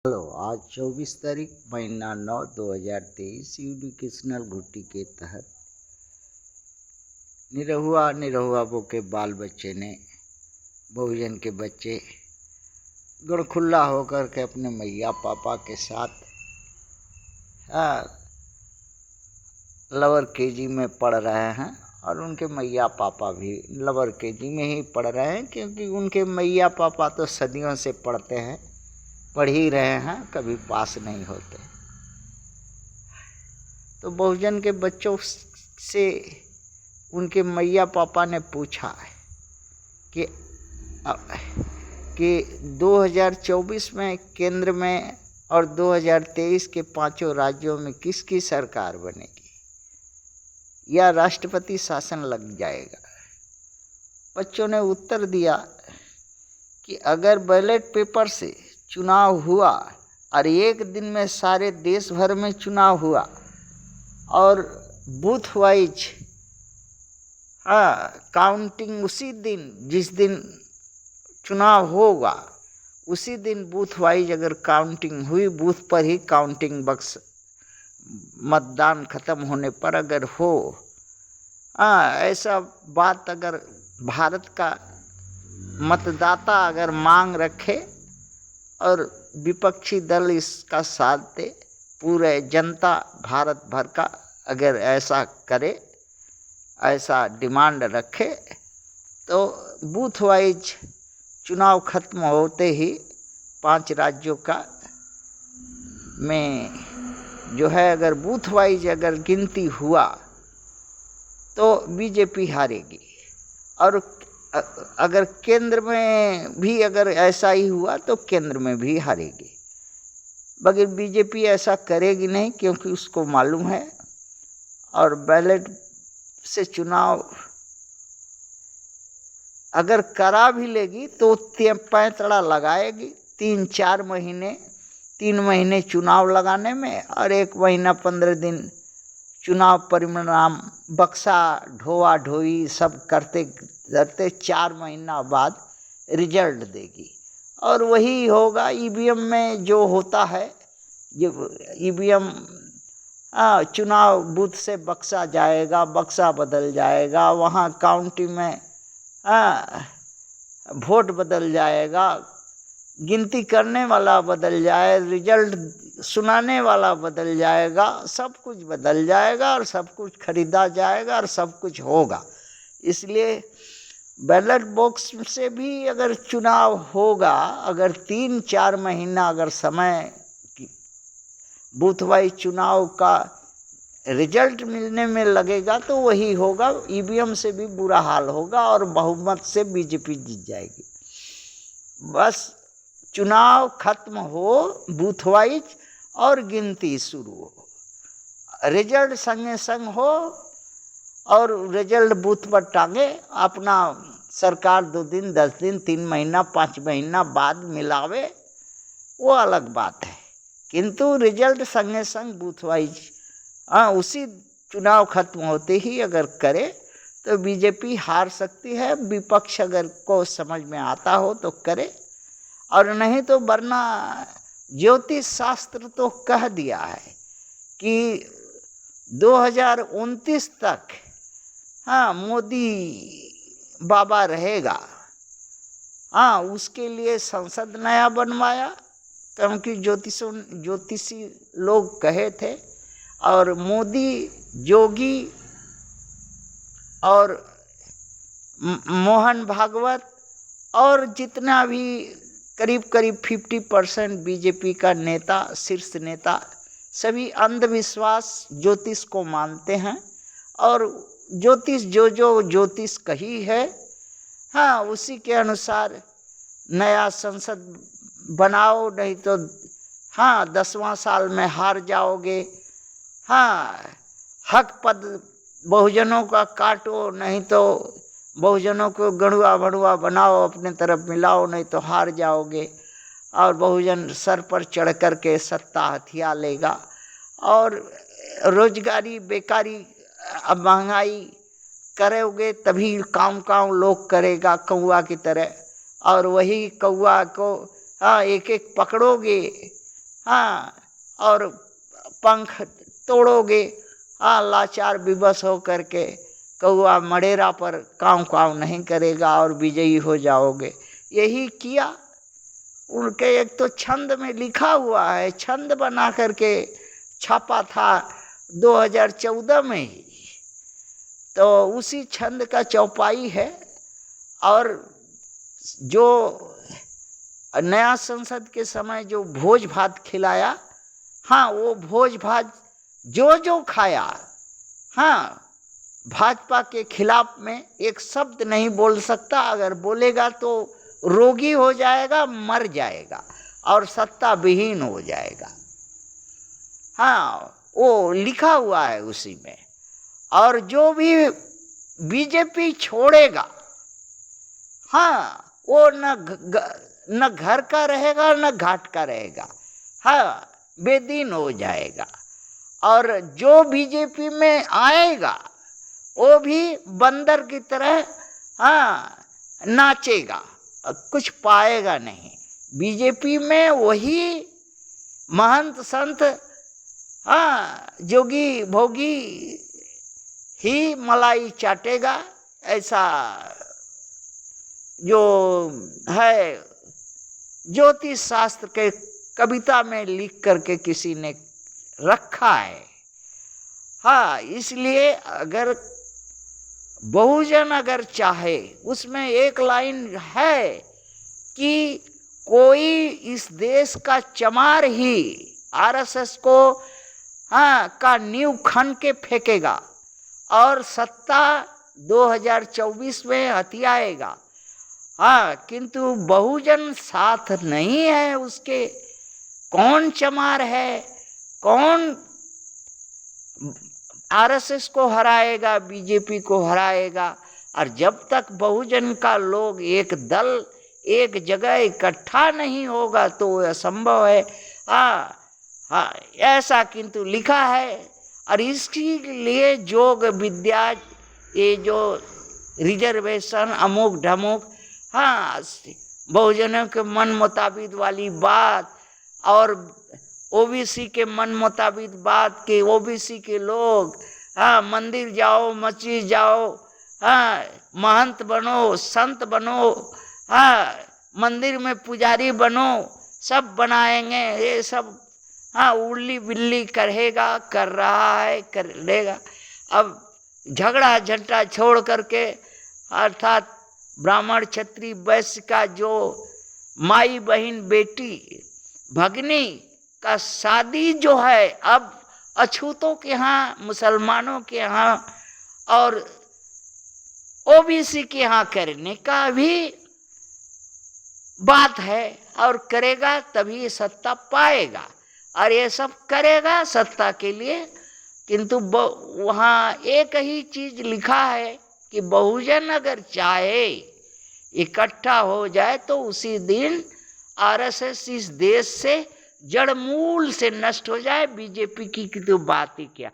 Hello, आज 24 तारीख महीना 9 2023 एजुकेशनल घुट्टी के तहत निरहुआ के बाल बच्चे ने बहुजन के बच्चे गुड़खुल्ला होकर के अपने मैया पापा के साथ लवर केजी में पढ़ रहे हैं और उनके मैया पापा भी लवर केजी में ही पढ़ रहे हैं, क्योंकि उनके मैया पापा तो सदियों से पढ़ते हैं, पढ़ ही रहे हैं, कभी पास नहीं होते। तो बहुजन के बच्चों से उनके मैया पापा ने पूछा कि 2024 में केंद्र में और 2023 के पांचों राज्यों में किसकी सरकार बनेगी या राष्ट्रपति शासन लग जाएगा। बच्चों ने उत्तर दिया कि अगर बैलेट पेपर से चुनाव हुआ और एक दिन में सारे देश भर में चुनाव हुआ और बूथ वाइज काउंटिंग उसी दिन, जिस दिन चुनाव होगा उसी दिन बूथ वाइज अगर काउंटिंग हुई, बूथ पर ही काउंटिंग बक्स मतदान खत्म होने पर अगर हो, ऐसा बात अगर भारत का मतदाता अगर मांग रखे और विपक्षी दल इसका साथ दे, पूरे जनता भारत भर का अगर ऐसा करे, ऐसा डिमांड रखे, तो बूथ वाइज चुनाव खत्म होते ही 5 राज्यों का में जो है अगर बूथ वाइज अगर गिनती हुआ तो बीजेपी हारेगी, और अगर केंद्र में भी अगर ऐसा ही हुआ तो केंद्र में भी हारेगी। मगर बीजेपी ऐसा करेगी नहीं, क्योंकि उसको मालूम है, और बैलेट से चुनाव अगर करा भी लेगी तो पैंतड़ा लगाएगी 3 महीने चुनाव लगाने में, और 1 महीना 15 दिन चुनाव परिणाम बक्सा ढोआ ढोई सब करते करते 4 महीना बाद रिजल्ट देगी। और वही होगा ईवीएम में जो होता है, जो ईवीएम चुनाव बूथ से बक्सा जाएगा, बक्सा बदल जाएगा, वहाँ काउंटिंग में वोट बदल जाएगा, गिनती करने वाला बदल जाए, रिजल्ट सुनाने वाला बदल जाएगा, सब कुछ बदल जाएगा और सब कुछ खरीदा जाएगा और सब कुछ होगा। इसलिए बैलेट बॉक्स से भी अगर चुनाव होगा, अगर 3-4 महीना अगर समय बूथ वाइज चुनाव का रिजल्ट मिलने में लगेगा तो वही होगा, ईवीएम से भी बुरा हाल होगा और बहुमत से बीजेपी जीत जाएगी। बस चुनाव खत्म हो बूथ वाइज और गिनती शुरू हो, रिजल्ट संगे संग हो और रिजल्ट बूथ पर टांगे, अपना सरकार 2 दिन 10 दिन 3 महीना 5 महीना बाद मिलावे, वो अलग बात है। किंतु रिजल्ट संगे संग बूथ वाइज उसी चुनाव खत्म होते ही अगर करे तो बीजेपी हार सकती है। विपक्ष अगर को समझ में आता हो तो करे, और नहीं तो वरना ज्योतिष शास्त्र तो कह दिया है कि 2029 तक मोदी बाबा रहेगा। उसके लिए संसद नया बनवाया, क्योंकि ज्योतिषी लोग कहे थे, और मोदी जोगी और मोहन भागवत और जितना भी करीब 50% बीजेपी का नेता, शीर्ष नेता, सभी अंधविश्वास ज्योतिष को मानते हैं, और ज्योतिष जो ज्योतिष कही है उसी के अनुसार नया संसद बनाओ, नहीं तो 10वां साल में हार जाओगे। हक पद बहुजनों का काटो, नहीं तो बहुजनों को गढ़ुआ भड़ुआ बनाओ, अपने तरफ मिलाओ, नहीं तो हार जाओगे, और बहुजन सर पर चढ़ कर के सत्ता हथिया लेगा, और रोजगारी बेकारी अब महंगाई करोगे तभी काम लोग करेगा कौआ की तरह, और वही कौआ को एक एक पकड़ोगे हाँ, और पंख तोड़ोगे, हाँ, लाचार विवश हो करके कौआ मडेरा पर काँव काँव नहीं करेगा और विजयी हो जाओगे। यही किया उनके। एक तो छंद में लिखा हुआ है, छंद बना करके छापा था 2014 में ही, तो उसी छंद का चौपाई है। और जो नया संसद के समय जो भोज भात खिलाया, हाँ, वो भोज भात जो जो खाया, हाँ, भाजपा के खिलाफ में एक शब्द नहीं बोल सकता। अगर बोलेगा तो रोगी हो जाएगा, मर जाएगा और सत्ता विहीन हो जाएगा। हाँ, वो लिखा हुआ है उसी में। और जो भी बीजेपी छोड़ेगा, हाँ, वो न घर का रहेगा न घाट का रहेगा, हाँ, बेदीन हो जाएगा। और जो बीजेपी में आएगा वो भी बंदर की तरह, हाँ, नाचेगा, कुछ पाएगा नहीं। बीजेपी में वही महंत संत, हाँ, जोगी भोगी ही मलाई चाटेगा। ऐसा जो है ज्योतिष शास्त्र के कविता में लिख करके किसी ने रखा है। हाँ, इसलिए अगर बहुजन अगर चाहे, उसमें एक लाइन है कि कोई इस देश का चमार ही आरएसएस को, हाँ, का नींव खन के फेंकेगा और सत्ता 2024 में हथियाएगा। हाँ, किंतु बहुजन साथ नहीं है उसके। कौन चमार है, कौन आरएसएस को हराएगा, बीजेपी को हराएगा? और जब तक बहुजन का लोग एक दल एक जगह इकट्ठा नहीं होगा तो असंभव है। हाँ, हाँ, ऐसा किंतु लिखा है। और इसके लिए योग विद्या, ये जो रिजर्वेशन अमुक ढमुक, हाँ, बहुजनों के मन मुताबिक वाली बात और ओबीसी के मन मुताबिक बात के ओबीसी के लोग, हाँ, मंदिर जाओ, मस्जिद जाओ, हाँ, महंत बनो, संत बनो, हाँ, मंदिर में पुजारी बनो, सब बनाएंगे, ये सब, हाँ, उल्ली बिल्ली करेगा, कर रहा है, करेगा। अब झगड़ा झंटा छोड़ करके, अर्थात ब्राह्मण क्षत्रिय वैश्य का जो माई बहन बेटी भगनी का शादी जो है अब अछूतों के यहाँ, मुसलमानों के यहाँ और ओबीसी के यहाँ करने का भी बात है। और करेगा तभी सत्ता पाएगा। और ये सब करेगा सत्ता के लिए। किंतु वहाँ एक ही चीज लिखा है कि बहुजन अगर चाहे इकट्ठा हो जाए तो उसी दिन आरएसएस इस देश से जड़ मूल से नष्ट हो जाए। बीजेपी की तो बात ही क्या।